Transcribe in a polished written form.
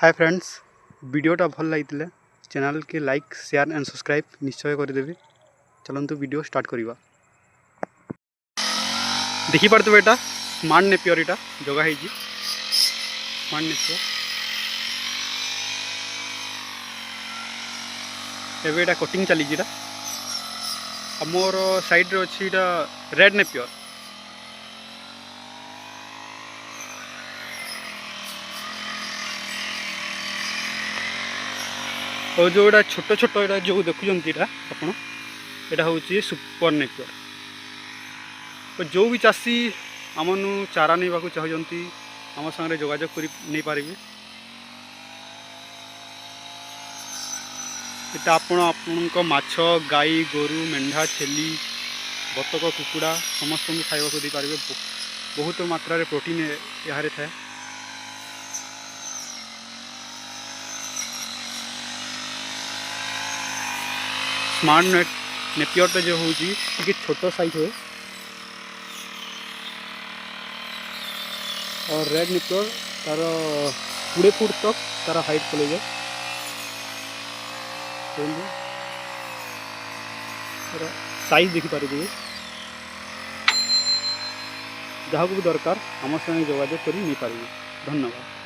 Hi friends, वीडियोटा भल लगी channel के लाइक शेयर एंड सब्सक्राइब निश्चय करदेवे। चलतु वीडियो स्टार्ट करवा। देखिपे बेटा स्मार्ट नेपियर यहाँ जगह है स्मार्ट नेपियर। एवं कटिंग चली मोर साइड रे अच्छी रेड नेपियर। और जो यहाँ छोट छोट यहाँ जो देखुं यहाँ यहाँ हूँ सुपर नेपियर। तो जो भी चाषी आमनु चारा नहीं चाहती आम सागर जोगाजोग कर नहीं पारे। यहाँ आपण माछ गाई गोरु मेंढा छेली बतक कुकुड़ा समस्त खावा दे पारे। बहुत मात्रा रे प्रोटीन यहाँ थाए। स्मार्ट नेपियर जो हूँ छोट साइज है और रेड नेपियर तार 20 फुट तक तार हाइट चले जाए। साइज देखिपारे जहाँ को भी दरकार आम संगे जोगाजोग कर नहीं पारे। धन्यवाद।